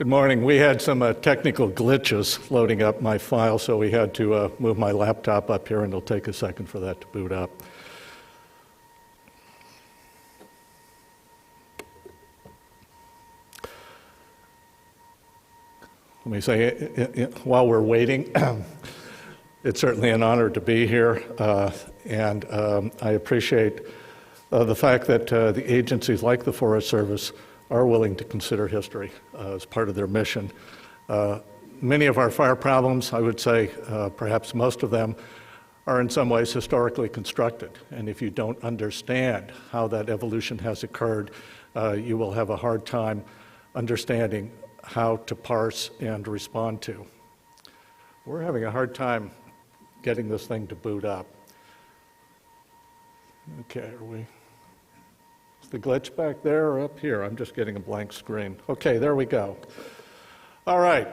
Good morning. We had some technical glitches loading up my file, so we had to move my laptop up here, and it'll take a second for that to boot up. Let me say, while we're waiting, it's certainly an honor to be here, and I appreciate the fact that the agencies like the Forest Service are willing to consider history as part of their mission. Many of our fire problems, I would say perhaps most of them, are in some ways historically constructed. And if you don't understand how that evolution has occurred, you will have a hard time understanding how to parse and respond to. We're having a hard time getting this thing to boot up. Okay, are we? Is the glitch back there or up here? I'm just getting a blank screen. Okay, there we go. All right.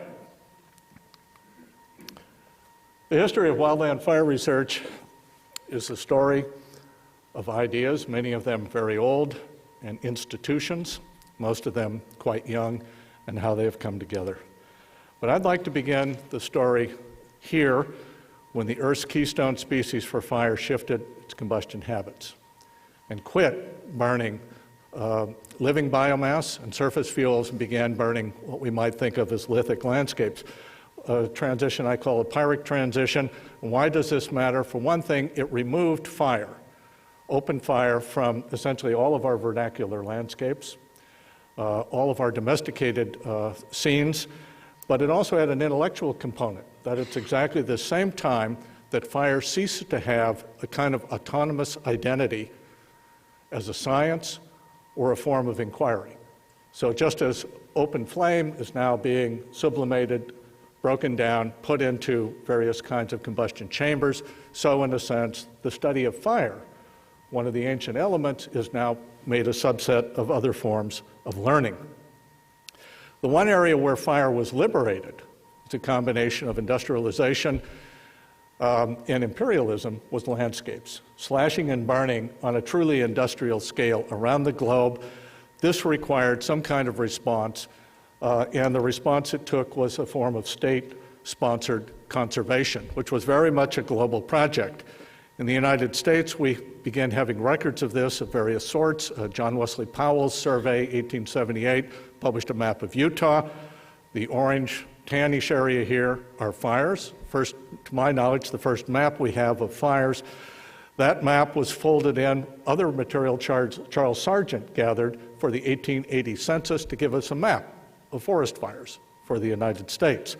The history of wildland fire research is the story of ideas, many of them very old, and institutions, most of them quite young, and how they have come together. But I'd like to begin the story here when the Earth's keystone species for fire shifted its combustion habits and quit burning living biomass and surface fuels and began burning what we might think of as lithic landscapes. A transition I call a Pyrrhic transition. And why does this matter? For one thing, it removed fire, open fire, from essentially all of our vernacular landscapes, all of our domesticated scenes, but it also had an intellectual component, that it's exactly the same time that fire ceased to have a kind of autonomous identity as a science or a form of inquiry. So just as open flame is now being sublimated, broken down, put into various kinds of combustion chambers, so in a sense, the study of fire, one of the ancient elements, is now made a subset of other forms of learning. The one area where fire was liberated, it's a combination of industrialization and imperialism, was landscapes. Slashing and burning on a truly industrial scale around the globe. This required some kind of response, and the response it took was a form of state-sponsored conservation, which was very much a global project. In the United States, we began having records of this of various sorts. John Wesley Powell's survey, 1878, published a map of Utah. The orange tannish area here are fires. First, to my knowledge, the first map we have of fires. That map was folded in other material Charles Sargent gathered for the 1880 census to give us a map of forest fires for the United States.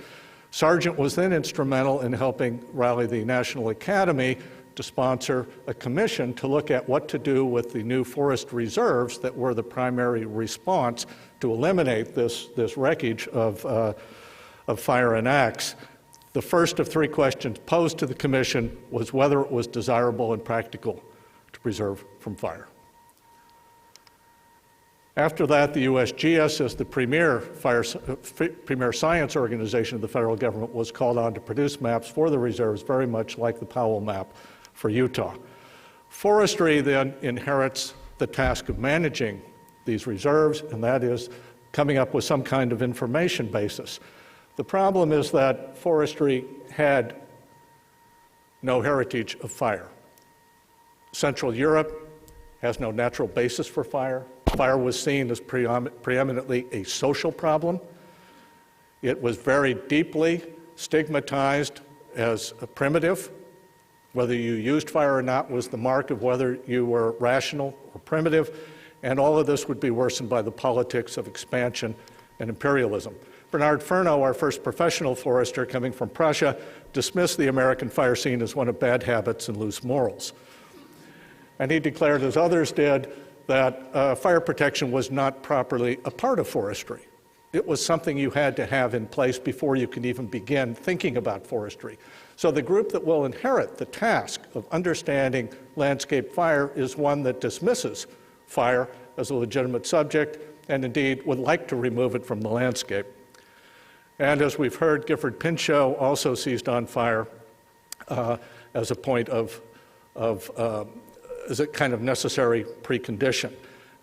Sargent was then instrumental in helping rally the National Academy to sponsor a commission to look at what to do with the new forest reserves that were the primary response to eliminate this wreckage of fire and axe. The first of three questions posed to the commission was whether it was desirable and practical to preserve from fire. After that, the USGS, as the premier science organization of the federal government, was called on to produce maps for the reserves, very much like the Powell map for Utah. Forestry then inherits the task of managing these reserves, and that is coming up with some kind of information basis. The problem is that forestry had no heritage of fire. Central Europe has no natural basis for fire. Fire was seen as preeminently a social problem. It was very deeply stigmatized as a primitive. Whether you used fire or not was the mark of whether you were rational or primitive, and all of this would be worsened by the politics of expansion and imperialism. Bernard Furneaux, our first professional forester coming from Prussia, dismissed the American fire scene as one of bad habits and loose morals. And he declared, as others did, that fire protection was not properly a part of forestry. It was something you had to have in place before you could even begin thinking about forestry. So the group that will inherit the task of understanding landscape fire is one that dismisses fire as a legitimate subject and indeed would like to remove it from the landscape. And as we've heard, Gifford Pinchot also seized on fire as a point of as a kind of necessary precondition.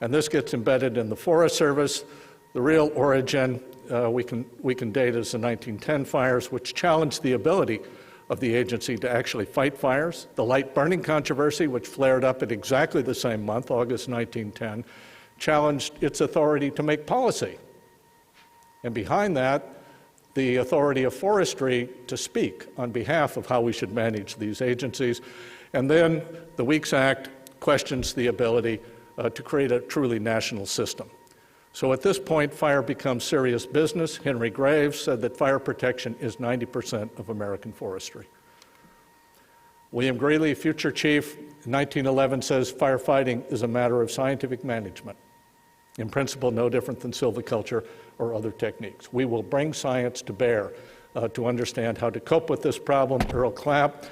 And this gets embedded in the Forest Service. The real origin we can date as the 1910 fires, which challenged the ability of the agency to actually fight fires. The light burning controversy, which flared up at exactly the same month, August 1910, challenged its authority to make policy. And behind that, the authority of forestry to speak on behalf of how we should manage these agencies. And then the Weeks Act questions the ability to create a truly national system. So at this point, fire becomes serious business. Henry Graves said that fire protection is 90% of American forestry. William Greeley, future chief, in 1911 says firefighting is a matter of scientific management. In principle, no different than silviculture or other techniques. We will bring science to bear to understand how to cope with this problem. Earl Clapp,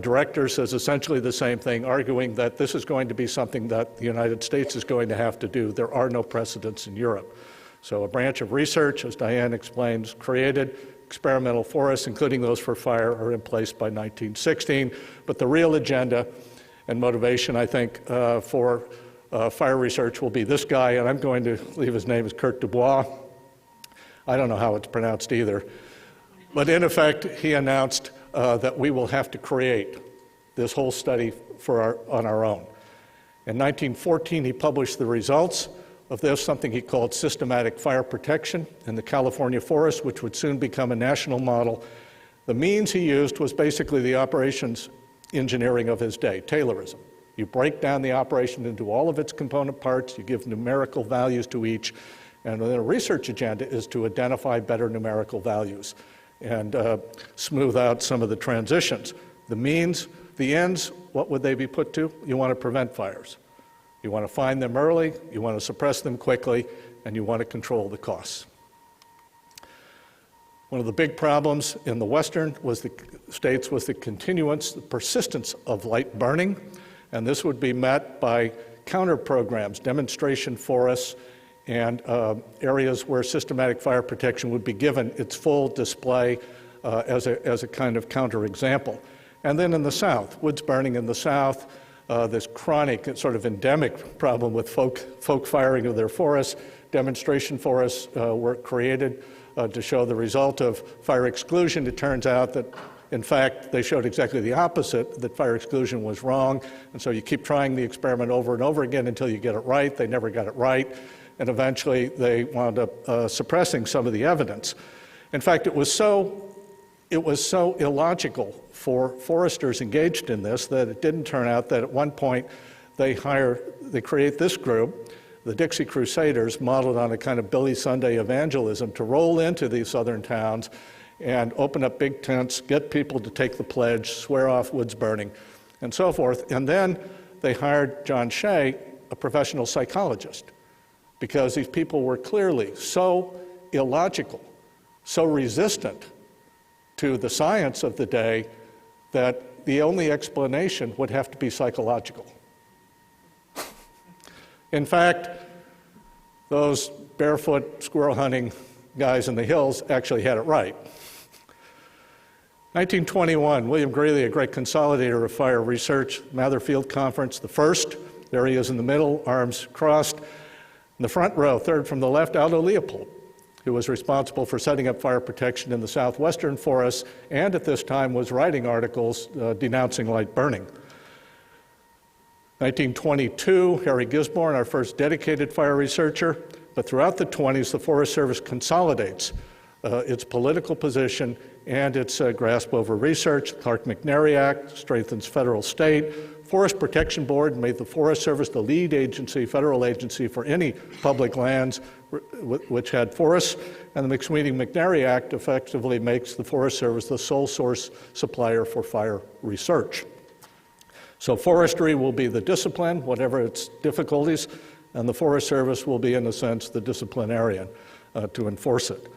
director, says essentially the same thing, arguing that this is going to be something that the United States is going to have to do. There are no precedents in Europe. So a branch of research, as Diane explains, created. Experimental forests, including those for fire, are in place by 1916. But the real agenda and motivation, I think, for fire research will be this guy, and I'm going to leave his name as Kurt Dubois. I don't know how it's pronounced either. But in effect, he announced that we will have to create this whole study on our own. In 1914, he published the results of this, something he called systematic fire protection in the California forest, which would soon become a national model. The means he used was basically the operations engineering of his day, Taylorism. You break down the operation into all of its component parts, you give numerical values to each, and the research agenda is to identify better numerical values and smooth out some of the transitions. The means, the ends, what would they be put to? You want to prevent fires. You want to find them early, you want to suppress them quickly, and you want to control the costs. One of the big problems in the western states was the continuance, the persistence of light burning, and this would be met by counter programs, demonstration forests, and areas where systematic fire protection would be given its full display as a kind of counterexample. And then in the South, woods burning in the South, this chronic, sort of endemic problem with folk firing of their forests. Demonstration forests were created to show the result of fire exclusion. It turns out that, in fact, they showed exactly the opposite, that fire exclusion was wrong. And so you keep trying the experiment over and over again until you get it right. They never got it right. And eventually they wound up suppressing some of the evidence. In fact, it was so illogical for foresters engaged in this that it didn't turn out that at one point they create this group, the Dixie Crusaders, modeled on a kind of Billy Sunday evangelism, to roll into these southern towns and open up big tents, get people to take the pledge, swear off woods burning, and so forth. And then they hired John Shea, a professional psychologist, because these people were clearly so illogical, so resistant to the science of the day that the only explanation would have to be psychological. In fact, those barefoot squirrel hunting guys in the hills actually had it right. 1921, William Greeley, a great consolidator of fire research, Mather Field Conference, the first. There he is in the middle, arms crossed. In the front row, third from the left, Aldo Leopold, who was responsible for setting up fire protection in the southwestern forests, and at this time was writing articles denouncing light burning. 1922, Harry Gisborne, our first dedicated fire researcher, but throughout the 20s, the Forest Service consolidates its political position and its grasp over research. The Clark-McNary Act strengthens federal state. Forest Protection Board made the Forest Service the lead agency, federal agency, for any public lands which had forests, and the McSweeney-McNary Act effectively makes the Forest Service the sole source supplier for fire research. So forestry will be the discipline, whatever its difficulties, and the Forest Service will be, in a sense, the disciplinarian to enforce it.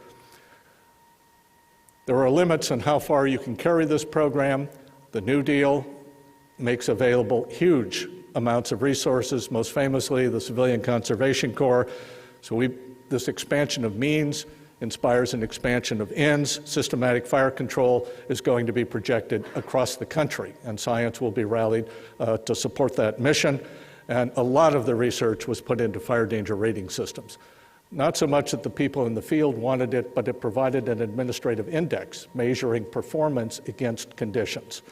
There are limits on how far you can carry this program. The New Deal makes available huge amounts of resources, most famously the Civilian Conservation Corps. So this expansion of means inspires an expansion of ends. Systematic fire control is going to be projected across the country, and science will be rallied to support that mission. And a lot of the research was put into fire danger rating systems. Not so much that the people in the field wanted it, but it provided an administrative index measuring performance against conditions.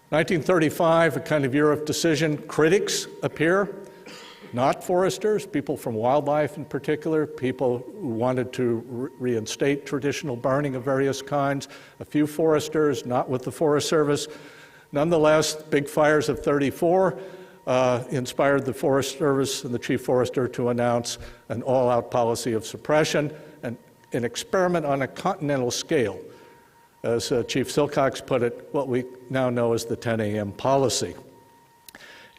1935, a kind of year of decision. Critics appear, not foresters, people from wildlife in particular, people who wanted to reinstate traditional burning of various kinds, a few foresters, not with the Forest Service. Nonetheless, big fires of 34 inspired the Forest Service and the Chief Forester to announce an all-out policy of suppression, and an experiment on a continental scale. As Chief Silcox put it, what we now know as the 10 a.m. policy.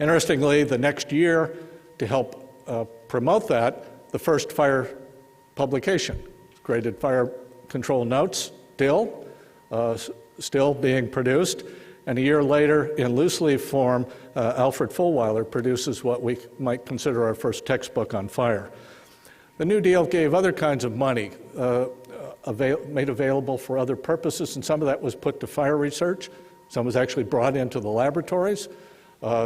Interestingly, the next year, to help promote that, the first fire publication, graded fire control notes, still being produced. And a year later, in loose leaf form, Alfred Fulwiler produces what we might consider our first textbook on fire. The New Deal gave other kinds of money, made available for other purposes, and some of that was put to fire research. Some was actually brought into the laboratories.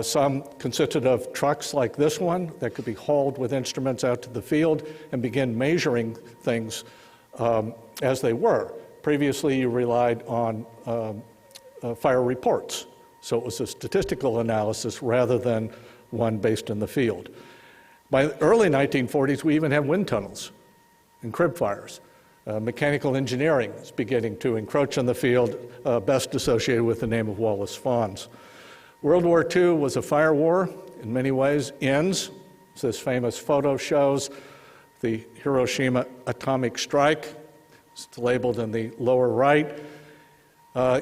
Some consisted of trucks like this one that could be hauled with instruments out to the field and begin measuring things as they were. Previously, you relied on fire reports. So it was a statistical analysis rather than one based in the field. By the early 1940s, we even had wind tunnels and crib fires. Mechanical engineering is beginning to encroach on the field, best associated with the name of Wallace Fawns. World War II was a fire war in many ways, ends, as this famous photo shows, the Hiroshima atomic strike. It's labeled in the lower right.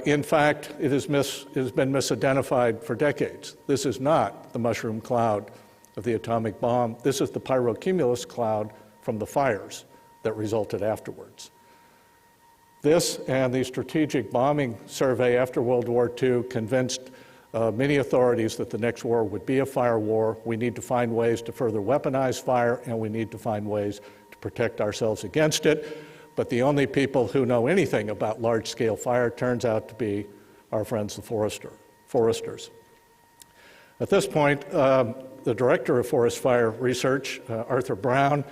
In fact, it has been misidentified for decades. This is not the mushroom cloud of the atomic bomb. This is the pyrocumulus cloud from the fires that resulted afterwards. This and the strategic bombing survey after World War II convinced many authorities that the next war would be a fire war. We need to find ways to further weaponize fire, and we need to find ways to protect ourselves against it. But the only people who know anything about large-scale fire turns out to be our friends, the foresters. At this point, the director of Forest Fire Research, Arthur Brown,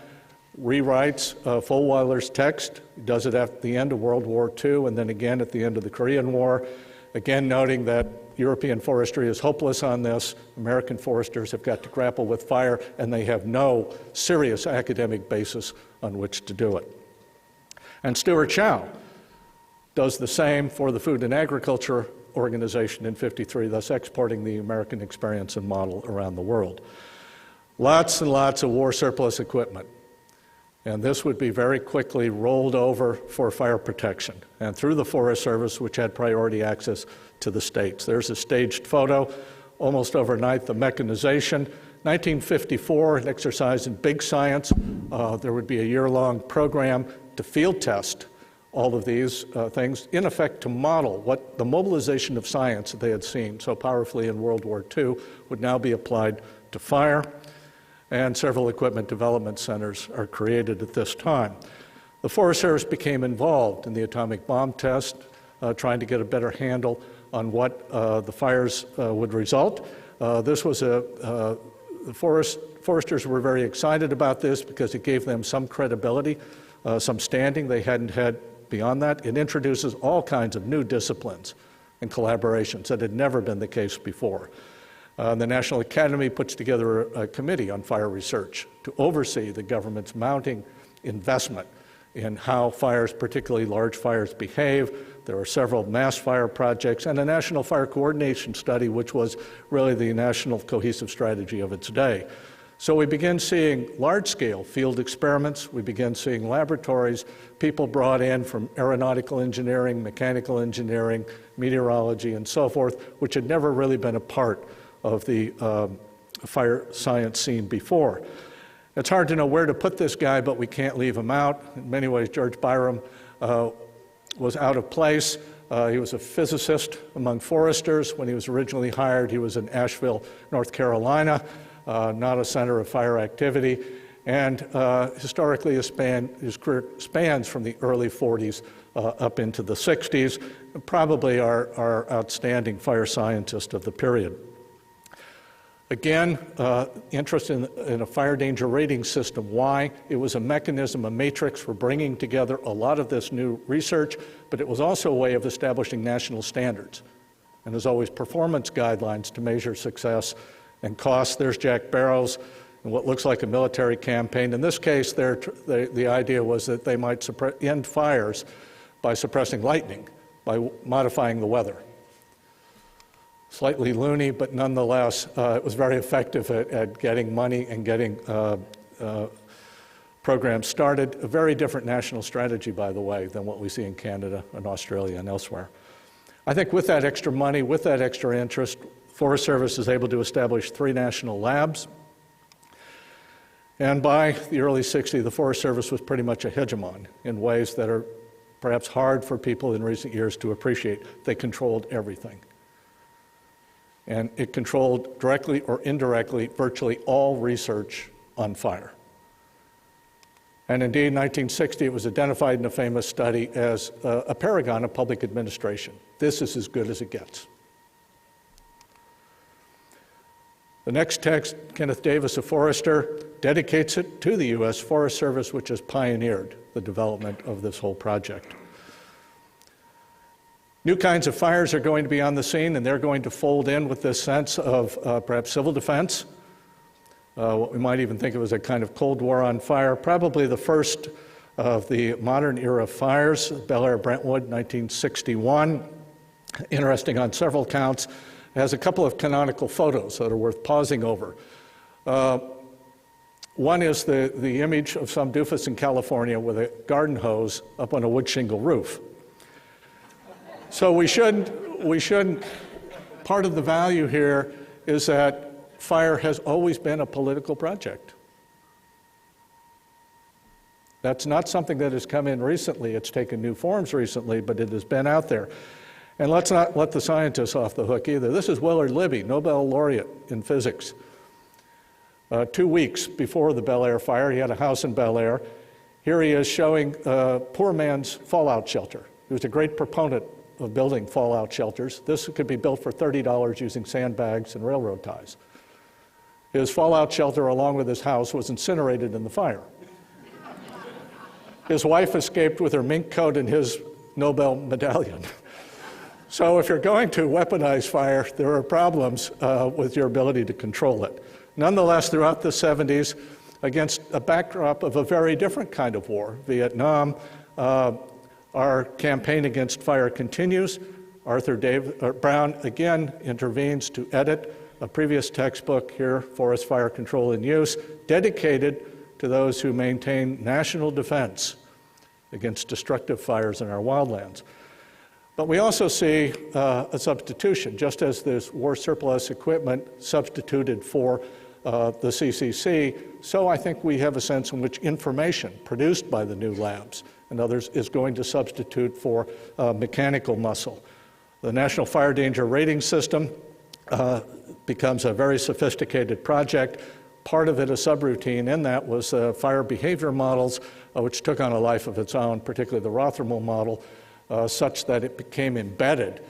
rewrites Fulwiler's text. He does it at the end of World War II and then again at the end of the Korean War, again noting that European forestry is hopeless on this. American foresters have got to grapple with fire, and they have no serious academic basis on which to do it. And Stuart Chow does the same for the Food and Agriculture Organization in '53, thus exporting the American experience and model around the world. Lots and lots of war surplus equipment. And this would be very quickly rolled over for fire protection and through the Forest Service, which had priority access to the states. There's a staged photo. Almost overnight, the mechanization. 1954, an exercise in big science. There would be a year-long program to field test all of these things, in effect to model what the mobilization of science that they had seen so powerfully in World War II would now be applied to fire. And several equipment development centers are created at this time. The Forest Service became involved in the atomic bomb test, trying to get a better handle on what the fires would result. The foresters were very excited about this because it gave them some credibility, some standing they hadn't had beyond that. It introduces all kinds of new disciplines and collaborations that had never been the case before. The National Academy puts together a committee on fire research to oversee the government's mounting investment in how fires, particularly large fires, behave. There are several mass fire projects and a national fire coordination study, which was really the national cohesive strategy of its day. So we begin seeing large-scale field experiments. We begin seeing laboratories, people brought in from aeronautical engineering, mechanical engineering, meteorology, and so forth, which had never really been a part of the fire science scene before. It's hard to know where to put this guy, but we can't leave him out. In many ways, George Byram was out of place. He was a physicist among foresters. When he was originally hired, he was in Asheville, North Carolina, not a center of fire activity. And historically, his career spans from the early 40s up into the 60s, probably our outstanding fire scientist of the period. Again, interest in a fire danger rating system. Why? It was a mechanism, a matrix for bringing together a lot of this new research, but it was also a way of establishing national standards. And there's always performance guidelines to measure success and cost. There's Jack Barrow's and what looks like a military campaign. In this case, the idea was that they might end fires by suppressing lightning, by modifying the weather. Slightly loony, but nonetheless, it was very effective at getting money and getting programs started. A very different national strategy, by the way, than what we see in Canada and Australia and elsewhere. I think with that extra money, with that extra interest, Forest Service is able to establish 3 national labs. And by the early 60s, the Forest Service was pretty much a hegemon in ways that are perhaps hard for people in recent years to appreciate. They controlled everything. And it controlled directly or indirectly virtually all research on fire. And indeed, in 1960, it was identified in a famous study as a paragon of public administration. This is as good as it gets. The next text, Kenneth Davis, a forester, dedicates it to the U.S. Forest Service, which has pioneered the development of this whole project. New kinds of fires are going to be on the scene, and they're going to fold in with this sense of perhaps civil defense, what we might even think of as a kind of Cold War on fire. Probably the first of the modern era fires, Bel Air Brentwood, 1961. Interesting on several counts. It has a couple of canonical photos that are worth pausing over. One is the image of some doofus in California with a garden hose up on a wood shingle roof. So we shouldn't, part of the value here is that fire has always been a political project. That's not something that has come in recently. It's taken new forms recently, but it has been out there. And let's not let the scientists off the hook either. This is Willard Libby, Nobel laureate in physics. 2 weeks before the Bel Air fire, he had a house in Bel Air. Here he is showing poor man's fallout shelter. He was a great proponent of building fallout shelters. This could be built for $30 using sandbags and railroad ties. His fallout shelter, along with his house, was incinerated in the fire. His wife escaped with her mink coat and his Nobel medallion. So if you're going to weaponize fire, there are problems with your ability to control it. Nonetheless, throughout the 70s, against a backdrop of a very different kind of war, Vietnam, our campaign against fire continues. Arthur Brown again intervenes to edit a previous textbook here, Forest Fire Control and Use, dedicated to those who maintain national defense against destructive fires in our wildlands. But we also see a substitution, just as this war surplus equipment substituted for the CCC, so I think we have a sense in which information produced by the new labs and others is going to substitute for mechanical muscle. The National Fire Danger Rating System becomes a very sophisticated project. Part of it, a subroutine in that, was fire behavior models, which took on a life of its own, particularly the Rothermel model, such that it became embedded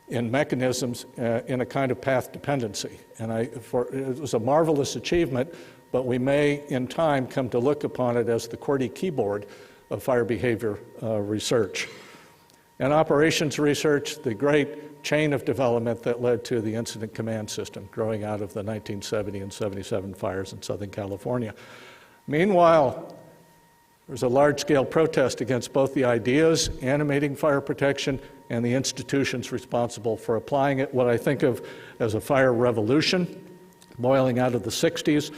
in mechanisms in a kind of path dependency. And it was a marvelous achievement, but we may, in time, come to look upon it as the QWERTY keyboard of fire behavior research. And operations research, the great chain of development that led to the incident command system growing out of the 1970 and 77 fires in Southern California. Meanwhile, there's a large-scale protest against both the ideas animating fire protection and the institutions responsible for applying it, what I think of as a fire revolution, boiling out of the 60s.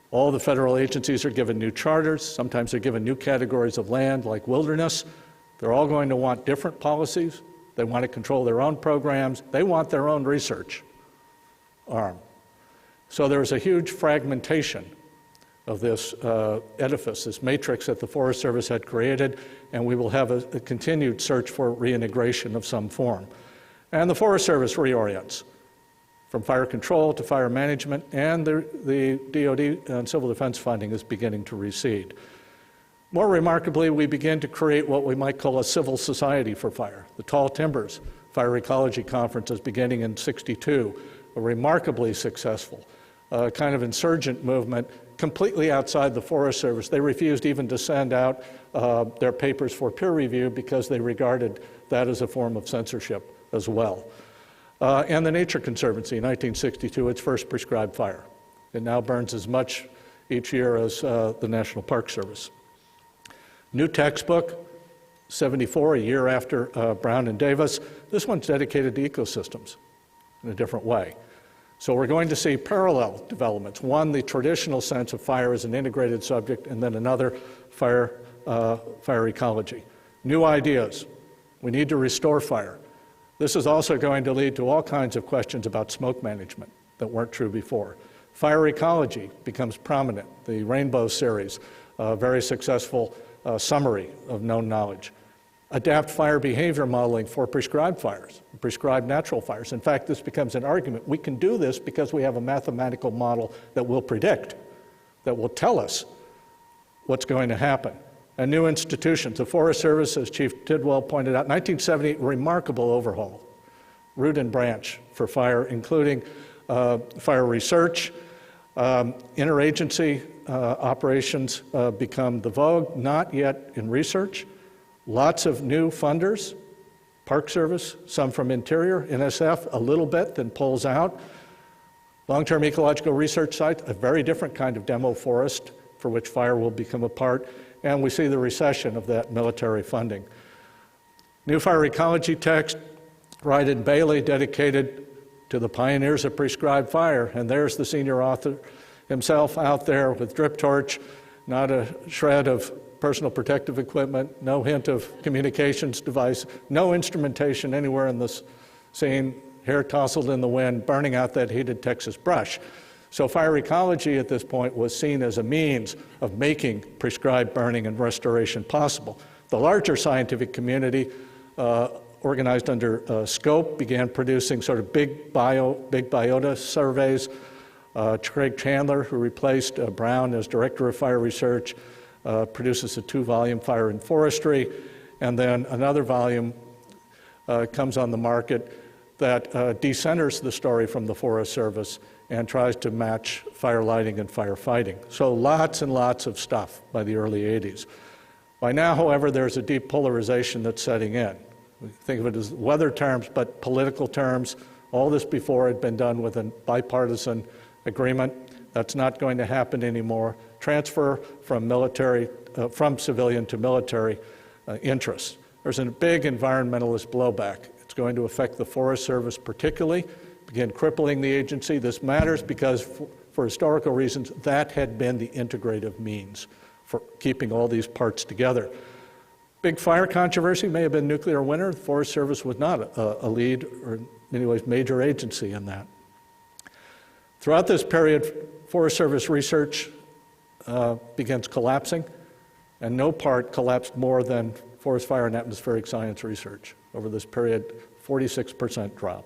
All the federal agencies are given new charters. Sometimes they're given new categories of land, like wilderness. They're all going to want different policies. They want to control their own programs. They want their own research arm. So there's a huge fragmentation of this edifice, this matrix that the Forest Service had created, and we will have a continued search for reintegration of some form. And the Forest Service reorients from fire control to fire management, and the DoD and civil defense funding is beginning to recede. More remarkably, we begin to create what we might call a civil society for fire. The Tall Timbers Fire Ecology Conference is beginning in '62, remarkably successful. kind of insurgent movement completely outside the Forest Service. They refused even to send out their papers for peer review because they regarded that as a form of censorship as well. And the Nature Conservancy in 1962, its first prescribed fire. It now burns as much each year as the National Park Service. New textbook, 74, a year after Brown and Davis. This one's dedicated to ecosystems in a different way. So we're going to see parallel developments. One, the traditional sense of fire as an integrated subject, and then another, fire ecology. New ideas. We need to restore fire. This is also going to lead to all kinds of questions about smoke management that weren't true before. Fire ecology becomes prominent. The Rainbow series, a very successful summary of known knowledge. Adapt fire behavior modeling for prescribed fires, prescribed natural fires. In fact, this becomes an argument. We can do this because we have a mathematical model that will predict, that will tell us what's going to happen. And new institutions. The Forest Service, as Chief Tidwell pointed out, 1970, remarkable overhaul, root and branch for fire, including fire research. Interagency operations become the vogue, not yet in research. Lots of new funders, Park Service, some from Interior, NSF, a little bit, then pulls out. Long-term ecological research sites, a very different kind of demo forest for which fire will become a part, and we see the recession of that military funding. New fire ecology text, Wright and Bailey, dedicated to the pioneers of prescribed fire, and there's the senior author himself out there with drip torch, not a shred of personal protective equipment, no hint of communications device, no instrumentation anywhere in this scene, hair tousled in the wind, burning out that heated Texas brush. So fire ecology at this point was seen as a means of making prescribed burning and restoration possible. The larger scientific community, organized under SCOPE, began producing sort of big biota surveys. Craig Chandler, who replaced Brown as Director of Fire Research, produces a 2-volume Fire and Forestry, and then another volume comes on the market that decenters the story from the Forest Service and tries to match fire lighting and firefighting. So lots and lots of stuff by the early 80s. By now, however, there's a deep polarization that's setting in. We think of it as weather terms, but political terms. All this before had been done with a bipartisan agreement. That's not going to happen anymore. Transfer from from civilian to military interests. There's a big environmentalist blowback. It's going to affect the Forest Service particularly, begin crippling the agency. This matters because, for historical reasons, that had been the integrative means for keeping all these parts together. Big fire controversy may have been nuclear winter. The Forest Service was not a lead or in many ways major agency in that. Throughout this period, Forest Service research begins collapsing, and no part collapsed more than forest fire and atmospheric science research. Over this period, 46% drop.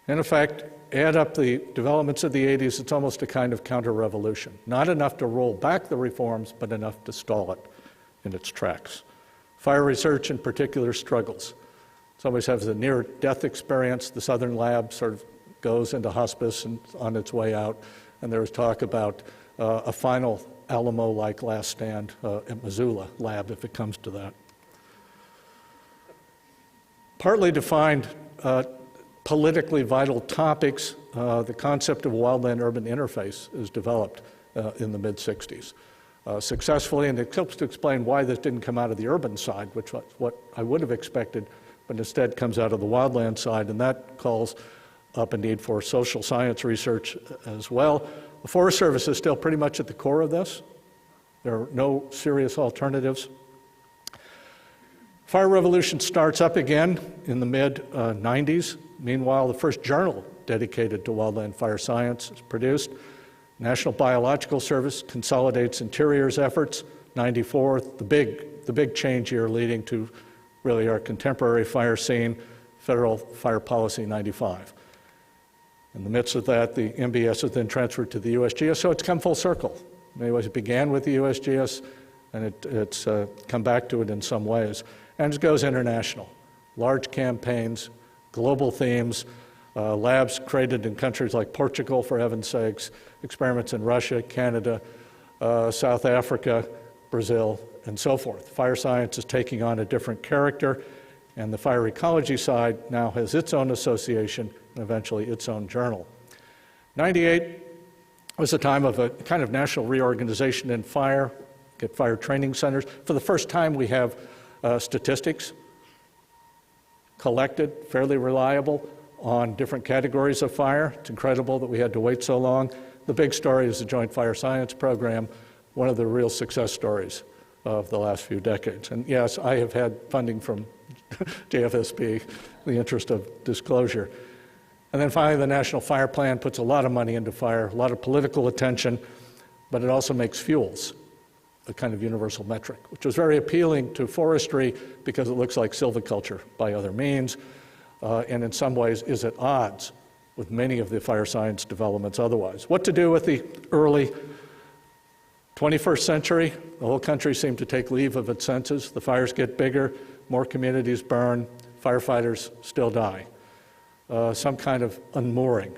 In effect, add up the developments of the 80s, it's almost a kind of counter-revolution. Not enough to roll back the reforms, but enough to stall it in its tracks. Fire research in particular struggles. Some always has a near-death experience. The Southern Lab sort of goes into hospice and on its way out, and there was talk about a final Alamo-like last stand at Missoula lab if it comes to that. Partly defined politically vital topics, the concept of wildland-urban interface is developed in the mid-60s successfully, and it helps to explain why this didn't come out of the urban side, which was what I would have expected, but instead comes out of the wildland side, and that calls up a need for social science research as well. The Forest Service is still pretty much at the core of this. There are no serious alternatives. Fire revolution starts up again in the mid-90s. Meanwhile, the first journal dedicated to wildland fire science is produced. National Biological Service consolidates Interior's efforts. 94, the big change year leading to really our contemporary fire scene, Federal Fire Policy 95. In the midst of that, the MBS is then transferred to the USGS, so it's come full circle. In many ways, it began with the USGS, and it's come back to it in some ways. And it goes international. Large campaigns, global themes, labs created in countries like Portugal, for heaven's sakes, experiments in Russia, Canada, South Africa, Brazil, and so forth. Fire science is taking on a different character, and the fire ecology side now has its own association and eventually its own journal. 98 was a time of a kind of national reorganization in fire, get fire training centers. For the first time, we have statistics collected, fairly reliable, on different categories of fire. It's incredible that we had to wait so long. The big story is the Joint Fire Science Program, one of the real success stories of the last few decades. And yes, I have had funding from JFSP, in the interest of disclosure. And then finally, the National Fire Plan puts a lot of money into fire, a lot of political attention, but it also makes fuels a kind of universal metric, which was very appealing to forestry because it looks like silviculture by other means, and in some ways is at odds with many of the fire science developments otherwise. What to do with the early 21st century? The whole country seemed to take leave of its senses. The fires get bigger, more communities burn, firefighters still die. Some kind of unmooring.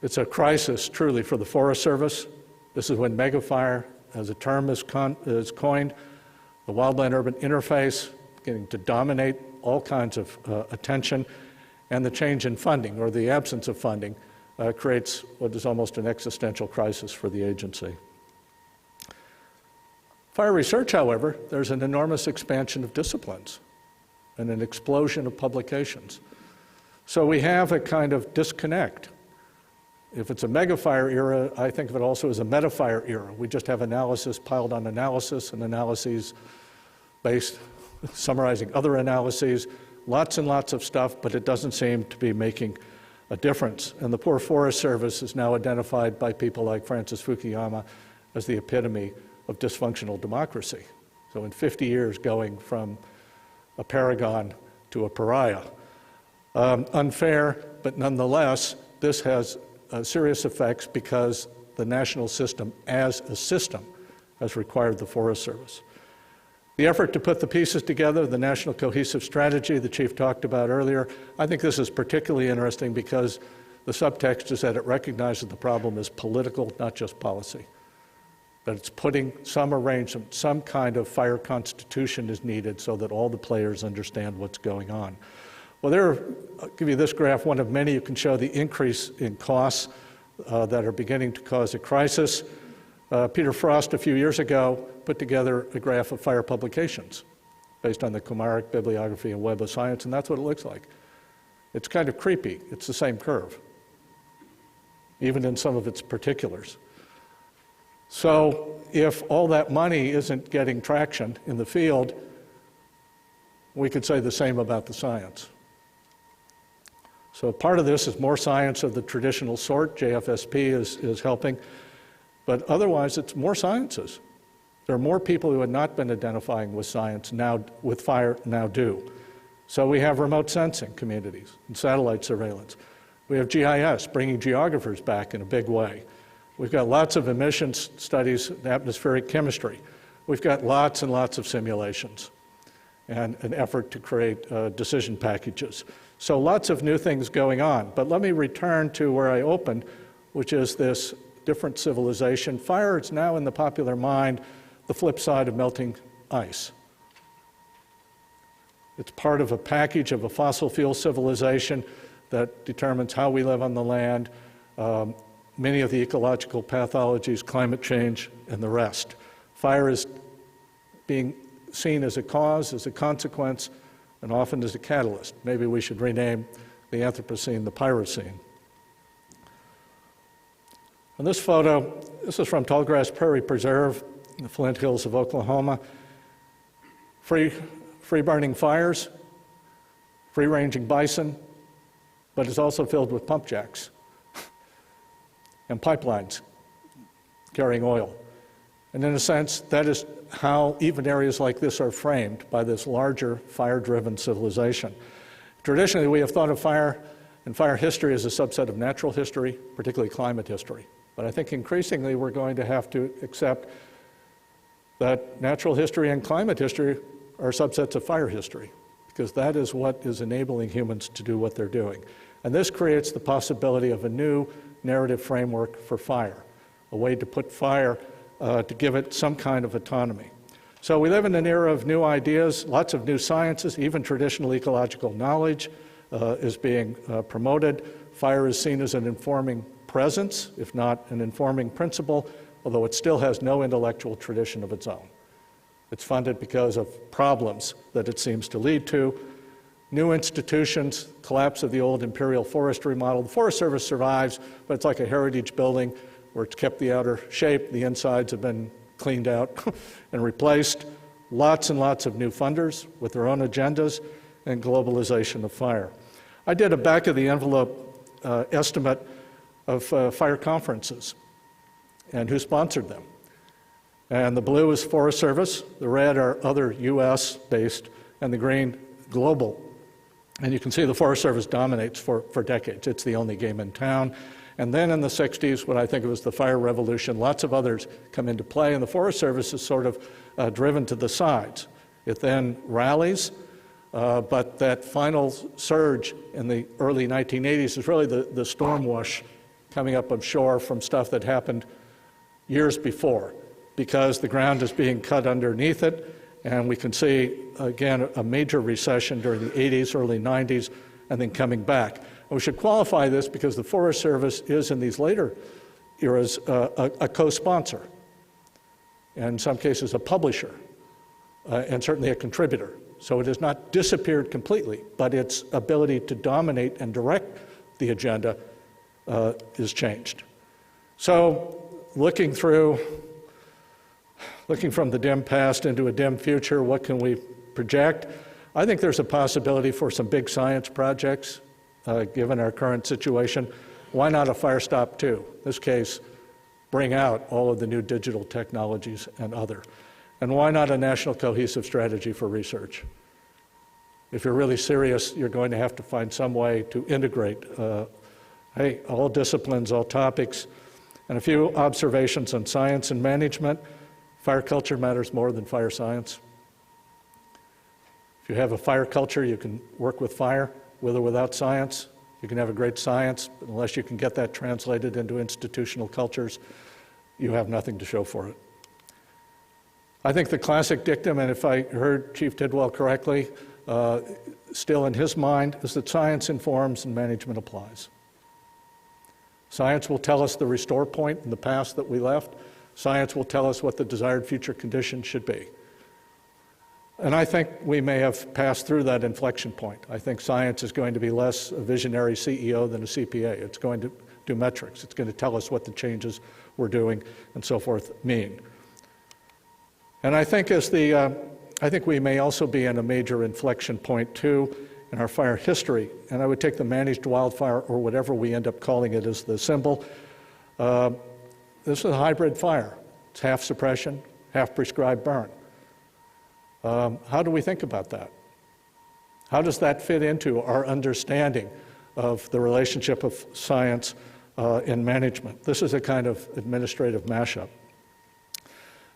It's a crisis, truly, for the Forest Service. This is when megafire, as a term is coined, the wildland-urban interface, beginning to dominate all kinds of attention, and the change in funding, or the absence of funding, creates what is almost an existential crisis for the agency. Fire research, however, there's an enormous expansion of disciplines and an explosion of publications. So we have a kind of disconnect. If it's a megafire era, I think of it also as a metafire era. We just have analysis piled on analysis and analyses based, summarizing other analyses, lots and lots of stuff, but it doesn't seem to be making a difference. And the poor Forest Service is now identified by people like Francis Fukuyama as the epitome of dysfunctional democracy. So in 50 years, going from a paragon to a pariah. Unfair, but nonetheless, this has serious effects because the national system as a system has required the Forest Service. The effort to put the pieces together, the national cohesive strategy the Chief talked about earlier, I think this is particularly interesting because the subtext is that it recognizes the problem is political, not just policy. That it's putting some arrangement, some kind of fire constitution is needed so that all the players understand what's going on. Well, I'll give you this graph, one of many. You can show the increase in costs that are beginning to cause a crisis. Peter Frost, a few years ago, put together a graph of fire publications based on the Kumaric bibliography and Web of Science, and that's what it looks like. It's kind of creepy. It's the same curve, even in some of its particulars. So if all that money isn't getting traction in the field, we could say the same about the science. So part of this is more science of the traditional sort. JFSP is helping. But otherwise, it's more sciences. There are more people who had not been identifying with science now, with fire, now do. So we have remote sensing communities and satellite surveillance. We have GIS, bringing geographers back in a big way. We've got lots of emissions studies, atmospheric chemistry. We've got lots and lots of simulations and an effort to create decision packages. So lots of new things going on. But let me return to where I opened, which is this different civilization. Fire is now in the popular mind the flip side of melting ice. It's part of a package of a fossil fuel civilization that determines how we live on the land, many of the ecological pathologies, climate change, and the rest. Fire is being seen as a cause, as a consequence, and often as a catalyst. Maybe we should rename the Anthropocene the Pyrocene. On this photo, this is from Tallgrass Prairie Preserve in the Flint Hills of Oklahoma. Free-burning fires, free-ranging bison, but it's also filled with pump jacks and pipelines carrying oil. And in a sense, that is how even areas like this are framed by this larger fire-driven civilization. Traditionally, we have thought of fire and fire history as a subset of natural history, particularly climate history. But I think increasingly we're going to have to accept that natural history and climate history are subsets of fire history, because that is what is enabling humans to do what they're doing. And this creates the possibility of a new narrative framework for fire, a way to put fire, to give it some kind of autonomy. So we live in an era of new ideas, lots of new sciences, even traditional ecological knowledge is being promoted. Fire is seen as an informing presence, if not an informing principle, although it still has no intellectual tradition of its own. It's funded because of problems that it seems to lead to. New institutions, collapse of the old imperial forestry model. The Forest Service survives, but it's like a heritage building where it's kept the outer shape, the insides have been cleaned out and replaced. Lots and lots of new funders with their own agendas and globalization of fire. I did a back-of-the-envelope estimate of fire conferences and who sponsored them. And the blue is Forest Service, the red are other US-based, and the green global. And you can see the Forest Service dominates for decades. It's the only game in town. And then in the 60s, what I think was the fire revolution, lots of others come into play, and the Forest Service is sort of driven to the sides. It then rallies, but that final surge in the early 1980s is really the storm wash coming up on shore from stuff that happened years before, because the ground is being cut underneath it, and we can see, again, a major recession during the 80s, early 90s, and then coming back. And we should qualify this because the Forest Service is, in these later eras, a co-sponsor, and in some cases a publisher, and certainly a contributor. So it has not disappeared completely, but its ability to dominate and direct the agenda is changed. So looking from the dim past into a dim future, what can we project? I think there's a possibility for some big science projects, given our current situation. Why not a Fire Stop 2? In this case, bring out all of the new digital technologies and other. And why not a national cohesive strategy for research? If you're really serious, you're going to have to find some way to integrate all disciplines, all topics, and a few observations on science and management. Fire culture matters more than fire science. If you have a fire culture, you can work with fire, with or without science. You can have a great science, but unless you can get that translated into institutional cultures, you have nothing to show for it. I think the classic dictum, and if I heard Chief Tidwell correctly, still in his mind, is that science informs and management applies. Science will tell us the restore point in the past that we left. Science will tell us what the desired future condition should be. And I think we may have passed through that inflection point. I think science is going to be less a visionary CEO than a CPA. It's going to do metrics. It's going to tell us what the changes we're doing and so forth mean. And I think I think we may also be in a major inflection point too in our fire history. And I would take the managed wildfire, or whatever we end up calling it, as the symbol. This is a hybrid fire. It's half suppression, half prescribed burn. How do we think about that? How does that fit into our understanding of the relationship of science and management? This is a kind of administrative mashup.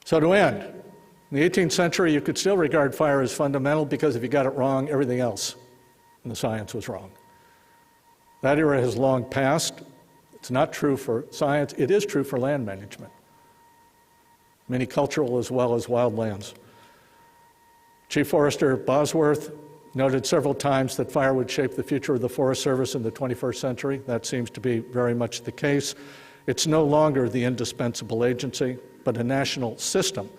So to end, in the 18th century, you could still regard fire as fundamental because if you got it wrong, everything else in the science was wrong. That era has long passed. It's not true for science. It is true for land management, many cultural as well as wildlands. Chief Forester Bosworth noted several times that fire would shape the future of the Forest Service in the 21st century. That seems to be very much the case. It's no longer the indispensable agency, but a national system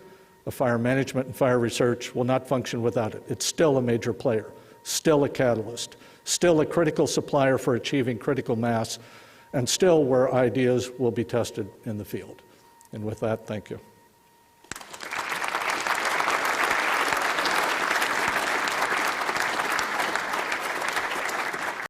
of fire management and fire research will not function without it. It's still a major player, still a catalyst, still a critical supplier for achieving critical mass, and still where ideas will be tested in the field. And with that, thank you.